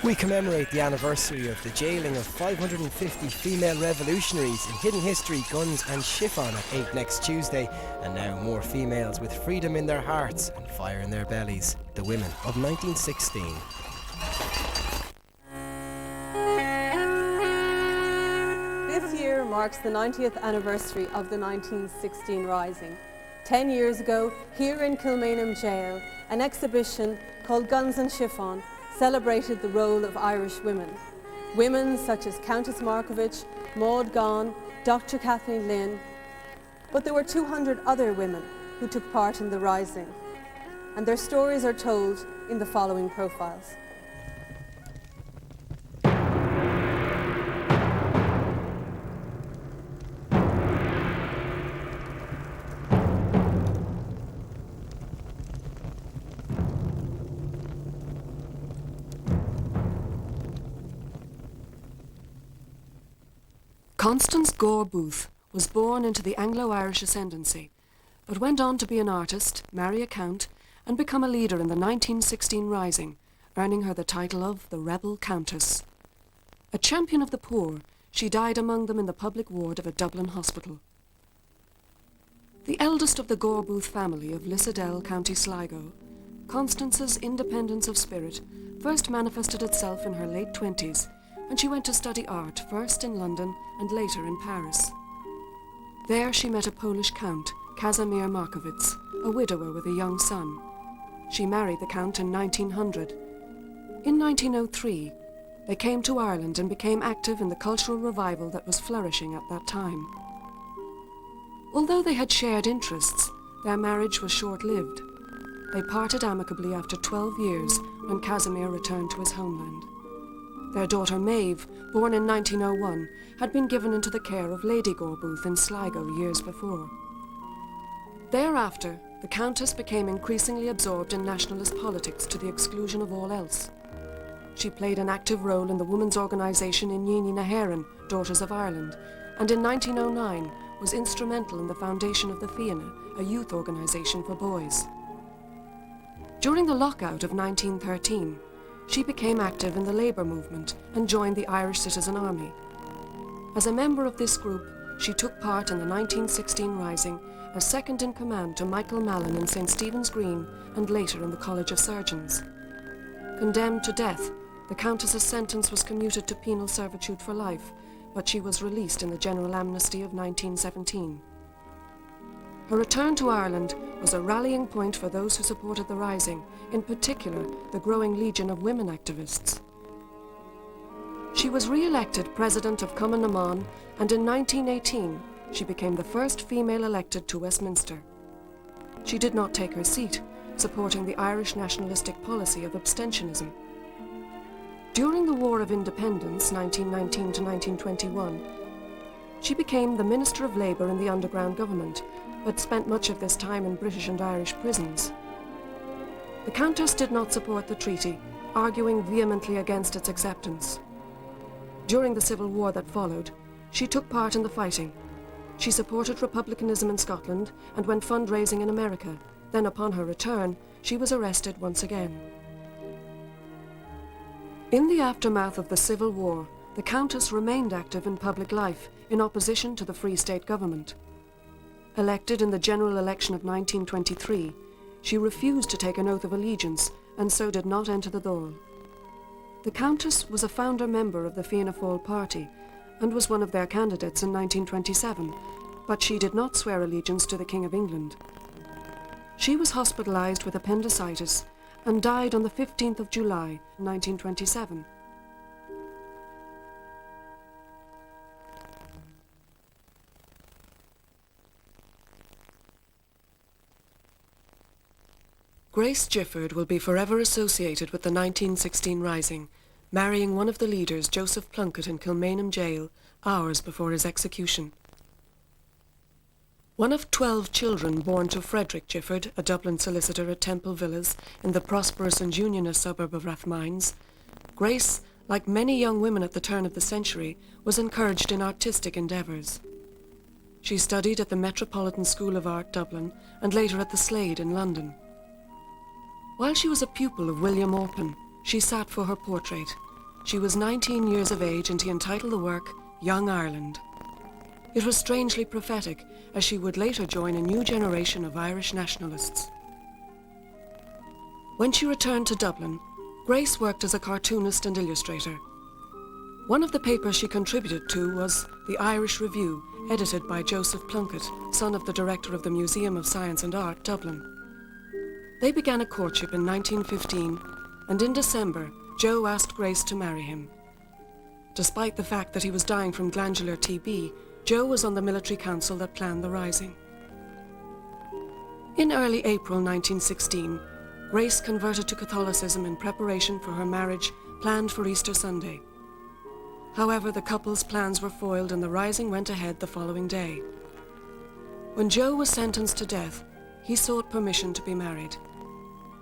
We commemorate the anniversary of the jailing of 550 female revolutionaries in Hidden History, Guns and Chiffon at 8 next Tuesday. And now more females with freedom in their hearts and fire in their bellies. The women of 1916. This year marks the 90th anniversary of the 1916 Rising. 10 years ago, here in Kilmainham Jail, an exhibition called Guns and Chiffon celebrated the role of Irish women. Women such as Countess Markievicz, Maud Gonne, Dr. Kathleen Lynn. But there were 200 other women who took part in the Rising, and their stories are told in the following profiles. Constance Gore Booth was born into the Anglo-Irish ascendancy, but went on to be an artist, marry a count, and become a leader in the 1916 Rising, earning her the title of the Rebel Countess. A champion of the poor, she died among them in the public ward of a Dublin hospital. The eldest of the Gore Booth family of Lissadell, County Sligo, Constance's independence of spirit first manifested itself in her late 20s, and she went to study art, first in London and later in Paris. There she met a Polish count, Casimir Markievicz, a widower with a young son. She married the count in 1900. In 1903, they came to Ireland and became active in the cultural revival that was flourishing at that time. Although they had shared interests, their marriage was short-lived. They parted amicably after 12 years when Casimir returned to his homeland. Their daughter Maeve, born in 1901, had been given into the care of Lady Gore Booth in Sligo years before. Thereafter, the Countess became increasingly absorbed in nationalist politics to the exclusion of all else. She played an active role in the women's organisation in Niní na hÉireann, Daughters of Ireland, and in 1909 was instrumental in the foundation of the Fianna, a youth organisation for boys. During the lockout of 1913, she became active in the labour movement and joined the Irish Citizen Army. As a member of this group, she took part in the 1916 Rising as second in command to Michael Mallon in St. Stephen's Green and later in the College of Surgeons. Condemned to death, the Countess's sentence was commuted to penal servitude for life, but she was released in the General Amnesty of 1917. Her return to Ireland was a rallying point for those who supported the Rising, in particular the growing legion of women activists. She was re-elected President of Cumann na mBan, and in 1918 she became the first female elected to Westminster. She did not take her seat, supporting the Irish nationalistic policy of abstentionism. During the War of Independence, 1919 to 1921, she became the Minister of Labour in the underground government, but spent much of this time in British and Irish prisons. The Countess did not support the treaty, arguing vehemently against its acceptance. During the civil war that followed, she took part in the fighting. She supported republicanism in Scotland and went fundraising in America. Then upon her return, she was arrested once again. In the aftermath of the Civil War, the Countess remained active in public life in opposition to the Free State government. Elected in the general election of 1923, she refused to take an oath of allegiance and so did not enter the Dáil. The Countess was a founder member of the Fianna Fáil party and was one of their candidates in 1927, but she did not swear allegiance to the King of England. She was hospitalised with appendicitis and died on the 15th of July, 1927. Grace Gifford will be forever associated with the 1916 Rising, marrying one of the leaders, Joseph Plunkett, in Kilmainham Jail, hours before his execution. One of 12 children born to Frederick Gifford, a Dublin solicitor at Temple Villas in the prosperous and unionist suburb of Rathmines, Grace, like many young women at the turn of the century, was encouraged in artistic endeavours. She studied at the Metropolitan School of Art, Dublin, and later at the Slade in London. While she was a pupil of William Orpen, she sat for her portrait, She was 19 years of age and he entitled the work Young Ireland. It was strangely prophetic, as she would later join a new generation of Irish nationalists. When she returned to Dublin, Grace worked as a cartoonist and illustrator. One of the papers she contributed to was the Irish Review, edited by Joseph Plunkett, son of the director of the Museum of Science and Art, Dublin. They began a courtship in 1915, and in December, Joe asked Grace to marry him. Despite the fact that he was dying from glandular TB, Joe was on the military council that planned the rising. In early April 1916, Grace converted to Catholicism in preparation for her marriage planned for Easter Sunday. However, the couple's plans were foiled and the rising went ahead the following day. When Joe was sentenced to death, he sought permission to be married.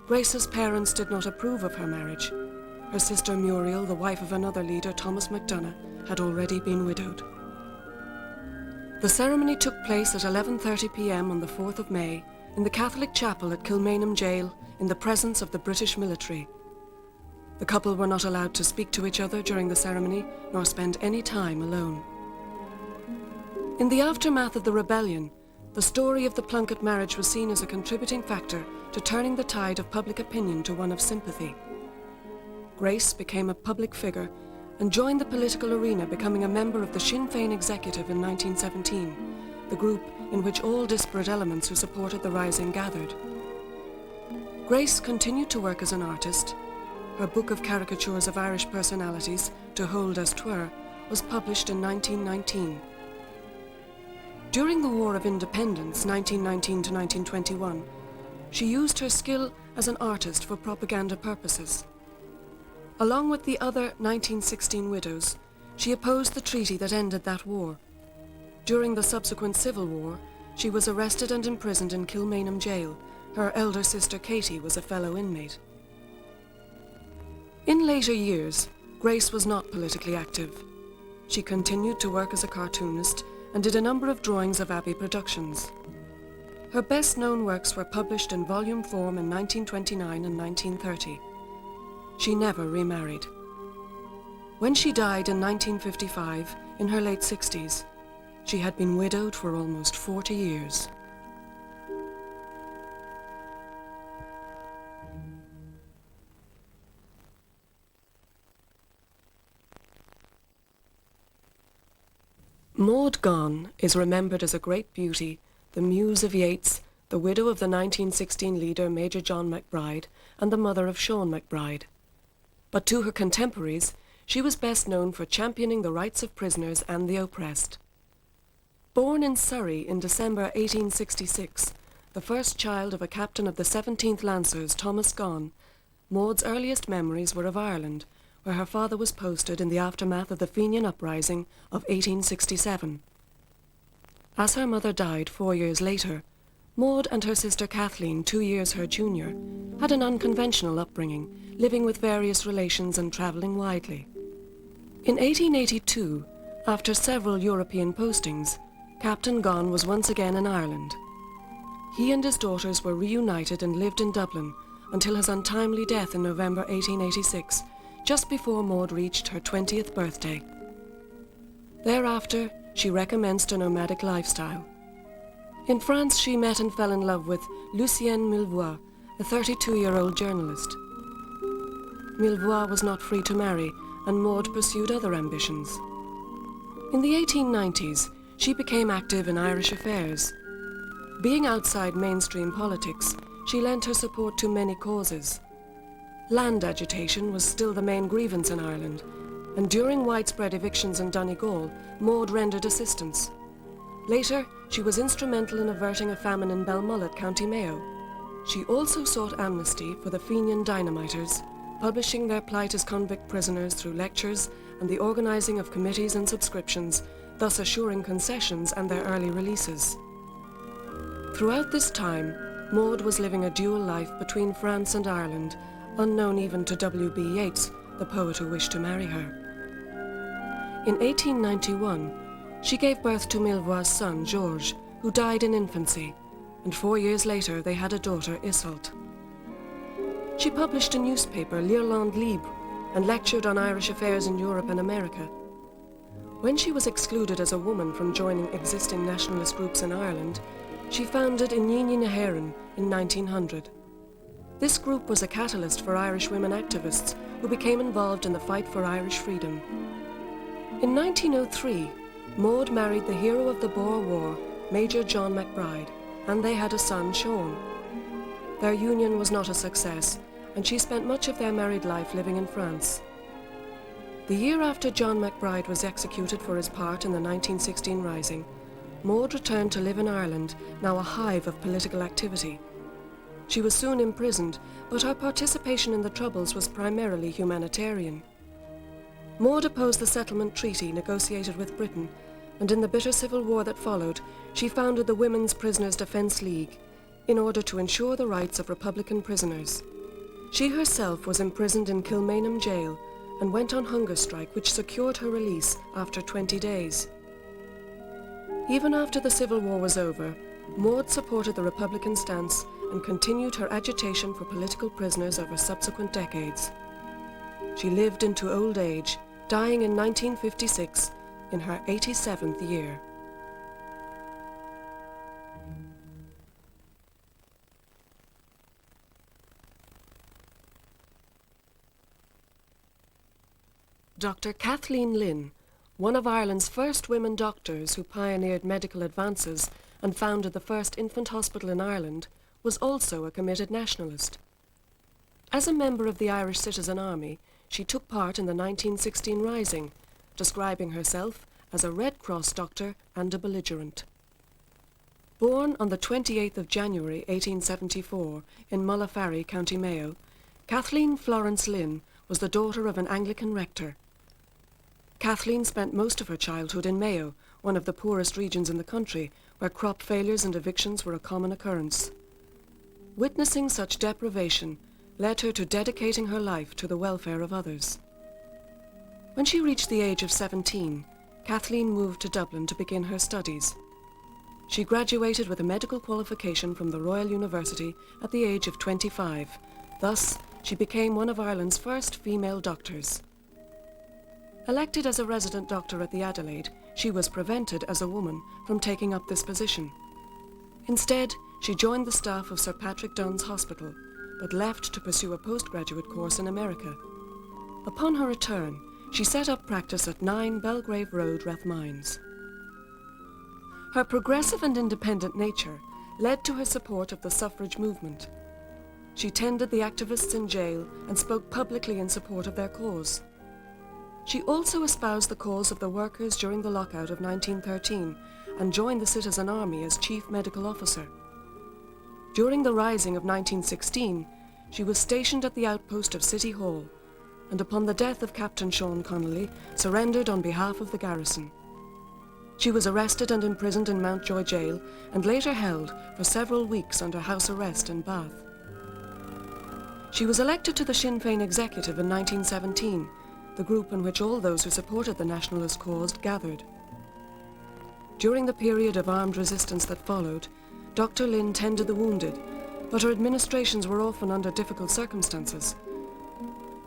Grace's parents did not approve of her marriage. Her sister Muriel, the wife of another leader, Thomas MacDonagh, had already been widowed. The ceremony took place at 11:30 p.m. on the 4th of May in the Catholic chapel at Kilmainham Jail in the presence of the British military. The couple were not allowed to speak to each other during the ceremony nor spend any time alone. In the aftermath of the rebellion, the story of the Plunkett marriage was seen as a contributing factor to turning the tide of public opinion to one of sympathy. Grace became a public figure and joined the political arena, becoming a member of the Sinn Féin executive in 1917, the group in which all disparate elements who supported the rising gathered. Grace continued to work as an artist. Her book of caricatures of Irish personalities, To Hold as 'Twere, was published in 1919. During the War of Independence, 1919 to 1921, she used her skill as an artist for propaganda purposes. Along with the other 1916 widows, she opposed the treaty that ended that war. During the subsequent Civil War, she was arrested and imprisoned in Kilmainham Jail. Her elder sister Katie was a fellow inmate. In later years, Grace was not politically active. She continued to work as a cartoonist and did a number of drawings of Abbey productions. Her best-known works were published in volume form in 1929 and 1930. She never remarried. When she died in 1955, in her late 60s, she had been widowed for almost 40 years. Maud Gonne is remembered as a great beauty, the muse of Yeats, the widow of the 1916 leader Major John MacBride, and the mother of Sean MacBride. But to her contemporaries, she was best known for championing the rights of prisoners and the oppressed. Born in Surrey in December 1866, the first child of a captain of the 17th Lancers, Thomas Gonne, Maud's earliest memories were of Ireland, where her father was posted in the aftermath of the Fenian Uprising of 1867. As her mother died 4 years later, Maud and her sister Kathleen, 2 years her junior, had an unconventional upbringing, living with various relations and travelling widely. In 1882, after several European postings, Captain Gonne was once again in Ireland. He and his daughters were reunited and lived in Dublin until his untimely death in November 1886, just before Maud reached her 20th birthday. Thereafter, she recommenced a nomadic lifestyle. In France, she met and fell in love with Lucienne Millevoye, a 32-year-old journalist. Millevoye was not free to marry, and Maud pursued other ambitions. In the 1890s, she became active in Irish affairs. Being outside mainstream politics, she lent her support to many causes. Land agitation was still the main grievance in Ireland, and during widespread evictions in Donegal, Maud rendered assistance. Later, she was instrumental in averting a famine in Belmullet, County Mayo. She also sought amnesty for the Fenian dynamiters, publishing their plight as convict prisoners through lectures and the organising of committees and subscriptions, thus assuring concessions and their early releases. Throughout this time, Maud was living a dual life between France and Ireland, unknown even to W.B. Yeats, the poet who wished to marry her. In 1891, she gave birth to Millevoye's son, Georges, who died in infancy, and 4 years later they had a daughter, Iseult. She published a newspaper, L'Irlande Libre, and lectured on Irish affairs in Europe and America. When she was excluded as a woman from joining existing nationalist groups in Ireland, she founded Iníní na hÉireann in 1900. This group was a catalyst for Irish women activists who became involved in the fight for Irish freedom. In 1903, Maud married the hero of the Boer War, Major John MacBride, and they had a son, Sean. Their union was not a success, and she spent much of their married life living in France. The year after John MacBride was executed for his part in the 1916 Rising, Maud returned to live in Ireland, now a hive of political activity. She was soon imprisoned, but her participation in the Troubles was primarily humanitarian. Maud opposed the settlement treaty negotiated with Britain, and in the bitter civil war that followed, she founded the Women's Prisoners' Defence League in order to ensure the rights of Republican prisoners. She herself was imprisoned in Kilmainham jail and went on hunger strike, which secured her release after 20 days. Even after the Civil War was over, Maud supported the Republican stance and continued her agitation for political prisoners over subsequent decades. She lived into old age, dying in 1956 in her 87th year. Dr. Kathleen Lynn, one of Ireland's first women doctors who pioneered medical advances and founded the first infant hospital in Ireland, was also a committed nationalist. As a member of the Irish Citizen Army, she took part in the 1916 Rising, describing herself as a Red Cross doctor and a belligerent. Born on the 28th of January 1874 in Mullafarry, County Mayo, Kathleen Florence Lynn was the daughter of an Anglican rector. Kathleen spent most of her childhood in Mayo, one of the poorest regions in the country, where crop failures and evictions were a common occurrence. Witnessing such deprivation led her to dedicating her life to the welfare of others. When she reached the age of 17, Kathleen moved to Dublin to begin her studies. She graduated with a medical qualification from the Royal University at the age of 25. Thus, she became one of Ireland's first female doctors. Elected as a resident doctor at the Adelaide, she was prevented as a woman from taking up this position. Instead, she joined the staff of Sir Patrick Dunn's Hospital, but left to pursue a postgraduate course in America. Upon her return, she set up practice at 9 Belgrave Road, Rathmines. Her progressive and independent nature led to her support of the suffrage movement. She tended the activists in jail and spoke publicly in support of their cause. She also espoused the cause of the workers during the lockout of 1913 and joined the Citizen Army as Chief Medical Officer. During the Rising of 1916, she was stationed at the outpost of City Hall, and upon the death of Captain Sean Connolly, surrendered on behalf of the garrison. She was arrested and imprisoned in Mountjoy Jail and later held for several weeks under house arrest in Bath. She was elected to the Sinn Féin executive in 1917, the group in which all those who supported the nationalist cause gathered. During the period of armed resistance that followed, Dr. Lynn tended the wounded, but her administrations were often under difficult circumstances.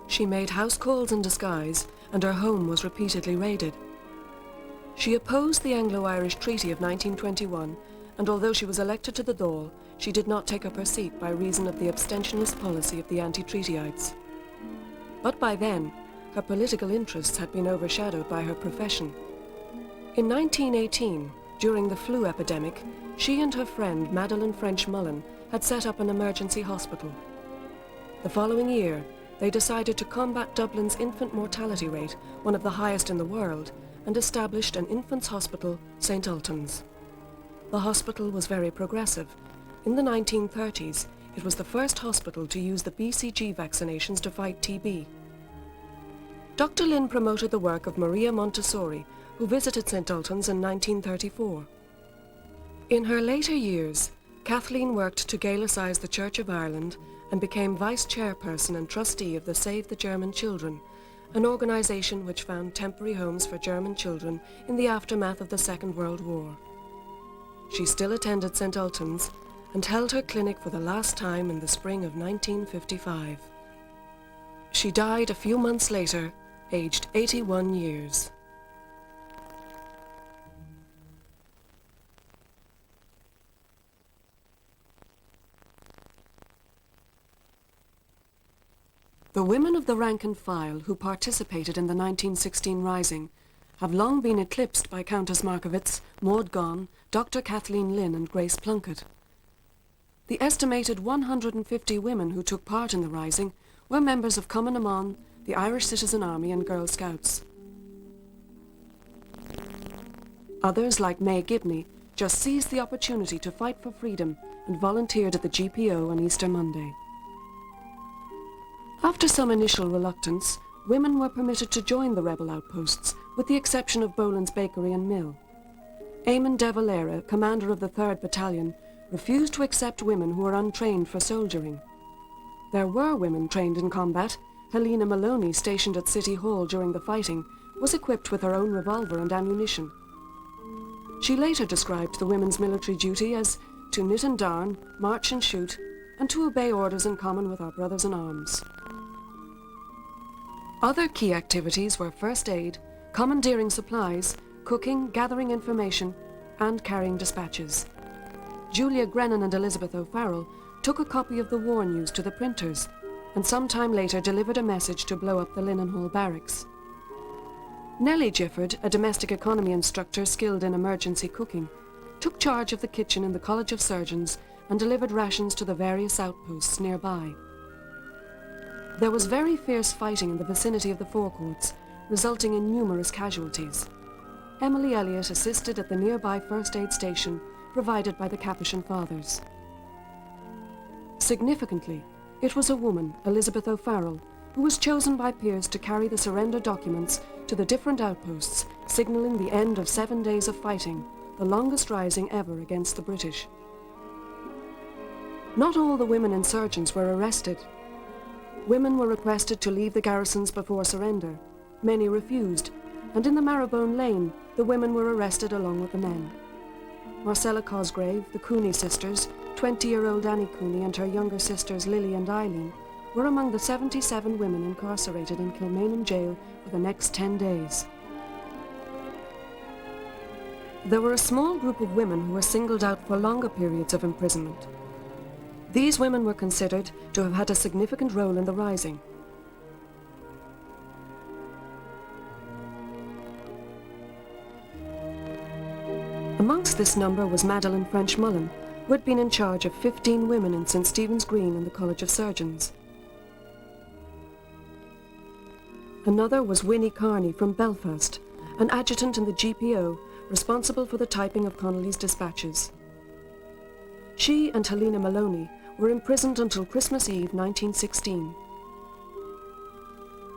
She made house calls in disguise, and her home was repeatedly raided. She opposed the Anglo-Irish Treaty of 1921, and although she was elected to the Dáil, she did not take up her seat by reason of the abstentionist policy of the anti-treatyites. But by then, her political interests had been overshadowed by her profession. In 1918, during the flu epidemic, she and her friend Madeleine French Mullen had set up an emergency hospital. The following year, they decided to combat Dublin's infant mortality rate, one of the highest in the world, and established an infants' hospital, St. Ultan's. The hospital was very progressive. In the 1930s, it was the first hospital to use the BCG vaccinations to fight TB. Dr. Lynn promoted the work of Maria Montessori, who visited St. Ultan's in 1934. In her later years, Kathleen worked to Gaelicise the Church of Ireland and became vice chairperson and trustee of the Save the German Children, an organisation which found temporary homes for German children in the aftermath of the Second World War. She still attended St. Ultan's and held her clinic for the last time in the spring of 1955. She died a few months later, aged 81 years. The women of the rank and file who participated in the 1916 Rising have long been eclipsed by Countess Markowitz, Maud Gonne, Dr. Kathleen Lynn and Grace Plunkett. The estimated 150 women who took part in the Rising were members of Cumann na mBan, the Irish Citizen Army and Girl Scouts. Others, like May Gibney, just seized the opportunity to fight for freedom and volunteered at the GPO on Easter Monday. After some initial reluctance, women were permitted to join the rebel outposts, with the exception of Boland's Bakery and Mill. Eamon de Valera, commander of the 3rd Battalion, refused to accept women who were untrained for soldiering. There were women trained in combat. Helena Maloney, stationed at City Hall during the fighting, was equipped with her own revolver and ammunition. She later described the women's military duty as to knit and darn, march and shoot, and to obey orders in common with our brothers in arms. Other key activities were first aid, commandeering supplies, cooking, gathering information, and carrying dispatches. Julia Grennan and Elizabeth O'Farrell took a copy of the war news to the printers, and some time later delivered a message to blow up the Linen Hall barracks. Nellie Gifford, a domestic economy instructor skilled in emergency cooking, took charge of the kitchen in the College of Surgeons and delivered rations to the various outposts nearby. There was very fierce fighting in the vicinity of the forecourts, resulting in numerous casualties. Emily Elliott assisted at the nearby first aid station provided by the Capuchin Fathers. Significantly, it was a woman, Elizabeth O'Farrell, who was chosen by peers to carry the surrender documents to the different outposts, signalling the end of 7 days of fighting, the longest rising ever against the British. Not all the women insurgents were arrested. Women were requested to leave the garrisons before surrender. Many refused, and in the Marrowbone Lane, the women were arrested along with the men. Marcella Cosgrave, the Cooney sisters, 20-year-old Annie Cooney and her younger sisters Lily and Eileen, were among the 77 women incarcerated in Kilmainham jail for the next 10 days. There were a small group of women who were singled out for longer periods of imprisonment. These women were considered to have had a significant role in the Rising. Amongst this number was Madeleine French Mullen, who had been in charge of 15 women in St. Stephen's Green in the College of Surgeons. Another was Winnie Carney from Belfast, an adjutant in the GPO, responsible for the typing of Connolly's dispatches. She and Helena Maloney were imprisoned until Christmas Eve 1916.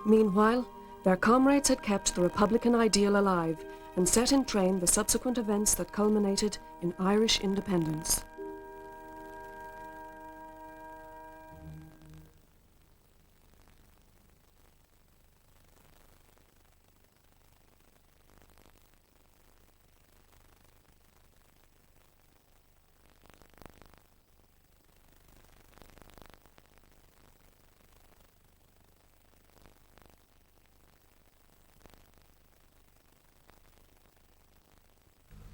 Meanwhile, their comrades had kept the Republican ideal alive and set in train the subsequent events that culminated in Irish independence.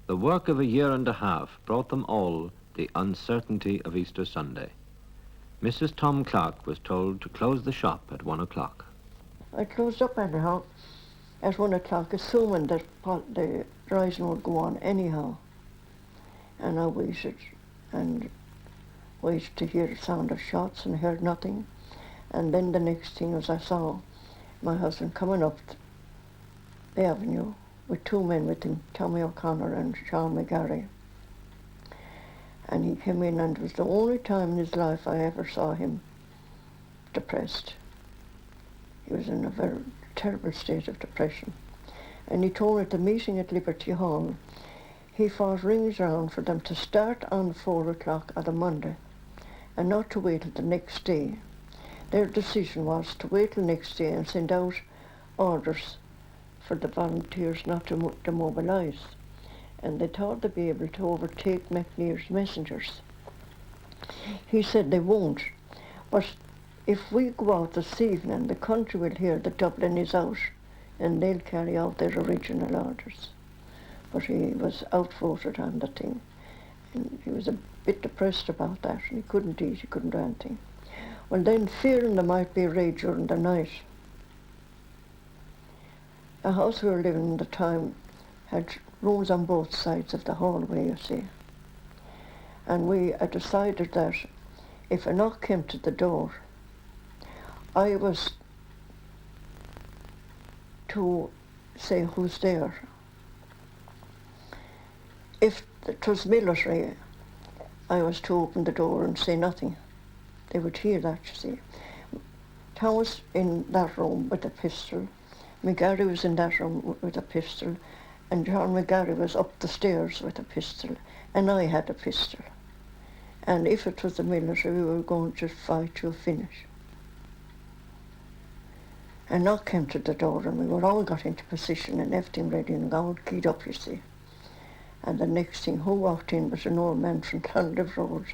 The work of a year and a half brought them all the uncertainty of Easter Sunday. Mrs. Tom Clark was told to close the shop at 1 o'clock. I closed up anyhow at 1 o'clock, assuming that the rising would go on anyhow. And I waited to hear the sound of shots and heard nothing. And then the next thing was I saw my husband coming up the avenue with two men with him, Tommy O'Connor and Sean McGarry. And he came in, and it was the only time in his life I ever saw him depressed. He was in a very terrible state of depression. And he told at the meeting at Liberty Hall, he fought rings round for them to start on 4 o'clock on a Monday and not to wait till the next day. Their decision was to wait till next day and send out orders for the volunteers not to demobilise. And they thought they'd be able to overtake McNair's messengers. He said they won't, but if we go out this evening, the country will hear that Dublin is out and they'll carry out their original orders. But he was outvoted on the thing. And he was a bit depressed about that, and he couldn't eat, he couldn't do anything. Well, then, fearing there might be a raid during the night, the house we were living in at the time had rooms on both sides of the hallway, you see. And we had decided that if a knock came to the door, I was to say who's there. If it was military, I was to open the door and say nothing. They would hear that, you see. Tom was in that room with a pistol. McGarry was in that room with a pistol. And John McGarry was up the stairs with a pistol. And I had a pistol. And if it was the military, we were going to fight to a finish. A knock came to the door and we were all got into position and everything ready and all keyed up, you see. And the next thing, who walked in was an old man from Clonlive Road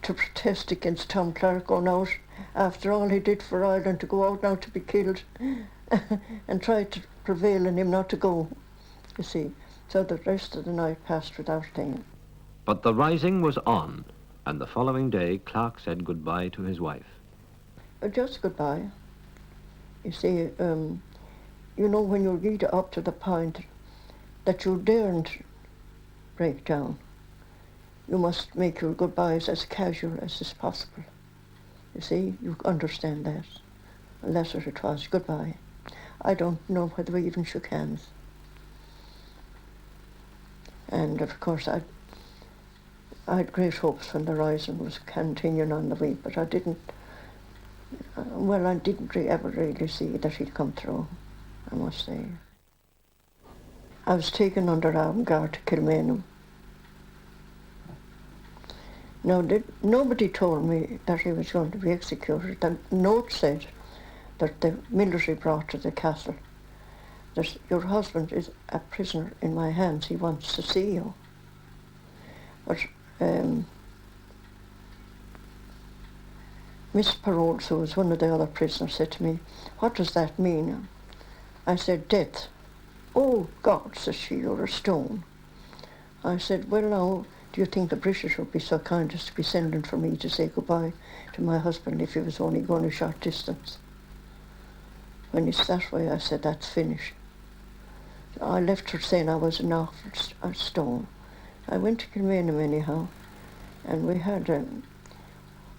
to protest against Tom Clark going out after all he did for Ireland, to go out now to be killed and tried to prevail on him not to go, you see. So the rest of the night passed without thing. But the rising was on, and the following day Clark said goodbye to his wife. Just goodbye. You see, you know, when you get up to the point that you daren't break down, you must make your goodbyes as casual as is possible. You see, you understand that. And that's what it was, goodbye. I don't know whether we even shook hands. And of course, I had great hopes when the rising was continuing on the week, but I didn't ever really see that he'd come through, I must say. I was taken under armed guard to Kilmainham. Now, nobody told me that he was going to be executed. The note said that the military brought to the castle that your husband is a prisoner in my hands, he wants to see you. But Miss Parolles, who was one of the other prisoners, said to me, "What does that mean?" I said, "Death." "Oh, God," says she, "you're a stone." I said, "Well, now, do you think the British would be so kind as to be sending for me to say goodbye to my husband if he was only going a short distance?" When it's that way, I said, "That's finished." I left her saying I was an awful stone. I went to Kilmainham anyhow, and we had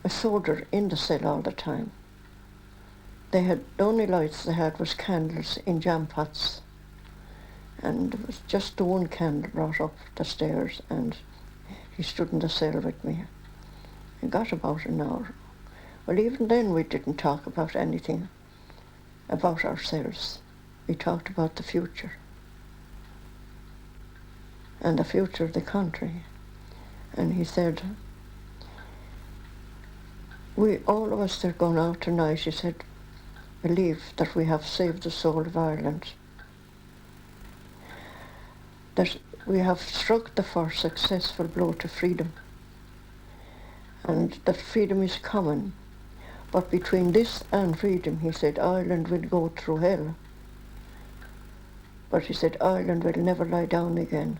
a soldier in the cell all the time. They had, the only lights they had was candles in jam pots, and it was just the one candle brought up the stairs, and he stood in the cell with me. It got about an hour. Well, even then we didn't talk about anything about ourselves. We talked about the future and the future of the country. And he said, "We, all of us that are going out tonight," he said, "believe that we have saved the soul of Ireland, that we have struck the first successful blow to freedom, and that freedom is coming. But between this and freedom," he said, "Ireland will go through hell. But," he said, "Ireland will never lie down again."